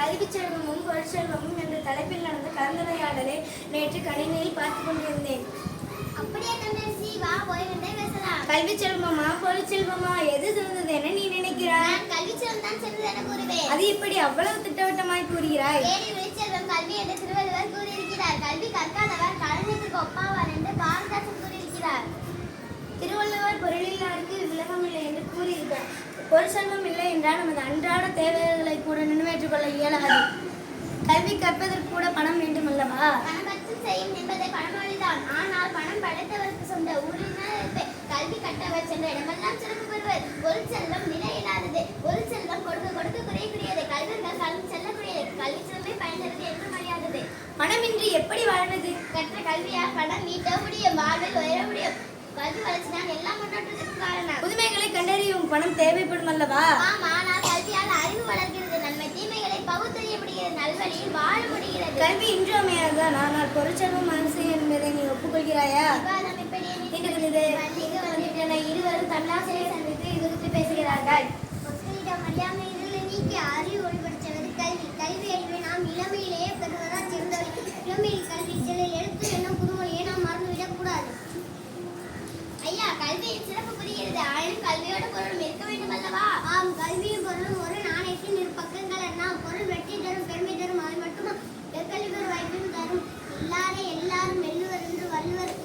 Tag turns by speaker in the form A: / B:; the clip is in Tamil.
A: கல்விச் செல்வமும் பொருட்செல்வமும் என்ற தலைப்பில் நடந்த கலந்துரையாடலை நேற்று கணினியில் பார்த்துக் கொண்டிருந்தேன்.
B: அப்படியே தமிழரசி, வா போய் வந்து பேசலாம்.
A: கல்விச் செல்வமா பொருட்செல்வமா எது சிறந்தது என நீ நினைக்கிறாய்?
B: நான் கல்விச் செல்வம் தான் சிறந்தது என கூறுவேன்.
A: அது இப்படி அவ்வளவு திட்டவட்டமாய் கூறுகிறாய்?
B: ஏழை விழிச்செல்வம் கல்வி என்று திருவள்ளுவர் கூறியிருக்கிறார். கல்வி கற்காதவர் கலைஞருக்கு ஒப்பாவார் என்று பாரதிதாசன் கூறியிருக்கிறார்.
A: திருவள்ளுவர் பொருளில்லாருக்கு விலகமில்லை என்று கூறியிருக்கிறார். பொருட்செல்வம் இல்லை என்றால் நமது அன்றாட தேவைகளை கூட நிறைவேற்றிக் கொள்ள இயலாது. கல்வி கற்பதற்கு கூட பணம் வேண்டும் அல்லவா?
B: பணமற்றும் செய்யும் என்பதை பழமொழிதான். ஆனால் பணம் படைத்தவருக்கு சொந்த ஊரினர் கல்வி கற்றவர் சென்ற இடமெல்லாம் சிறப்பு பெறுவர். பொருட்செல்வம் நிலையில்லாதது. பொருட்செல்வம் கொடுக்க கொடுக்க குறையக்கூடியது. கல்வர்கள் காலம் செல்லக்கூடியது. கல்வி செல்வமே பயன்தருது என்று மரியாதது.
A: பணமின்றி எப்படி வாழ்வது?
B: கற்ற கல்வியால் பணம் ஈட்ட முடியும், வாழ்வில் உயர முடியும். கல்வி வளர்ச்சிதான் எல்லா முன்னேற்றத்திற்கு காரணம்.
A: புதுமைகளை கண்டறியும் பணம் தேவைப்படும் அல்லவா?
B: ஆனால் கல்வியால் அறிவு வளர்கிறது. நன்மை தீமைகளை பகுத்தறிய முடிகிறது. நல்வழியில் வாழ முடிகிறது.
A: கல்வி இன்றியமையாததான். ஆனால் பொருட்செல்வம் அவசியம் என்பதை நீ ஒப்புக்கொள்கிறாயா?
B: விவாதம் இப்படி
A: இருவரும் தன்னாசிரியை சந்தித்து இது குறித்து பேசுகிறார்கள்.
B: மக்களிடம் அறியாமை இருளை நீக்கி அறிவு ஒளிபடுத்துவது கல்வி. கல்வி அறிவை நாம் இளமையிலேயே பெறுவதால் சிறந்தவை. இளமையில் கல்வி செல்லில் எழுத்து என்னும் புதுமொழியை நாம் மறந்துவிடக் கூடாது. ஐயா, கல்வியின் சிறப்பு புரிகிறது. ஆயினும் கல்வியோட பொருளும் இருக்க வேண்டும் அல்லவா? ஆம், கல்வியும் பொருளும் ஒரு நாணயத்தின் இரு பக்கங்கள். நாம் பொருள் வெற்றி தரும், பெருமை தரும். அது மட்டுமா, கல்வி ஒரு வாய்ப்பும் தரும். எல்லாரும் வெல்லுவர் என்று வள்ளுவர்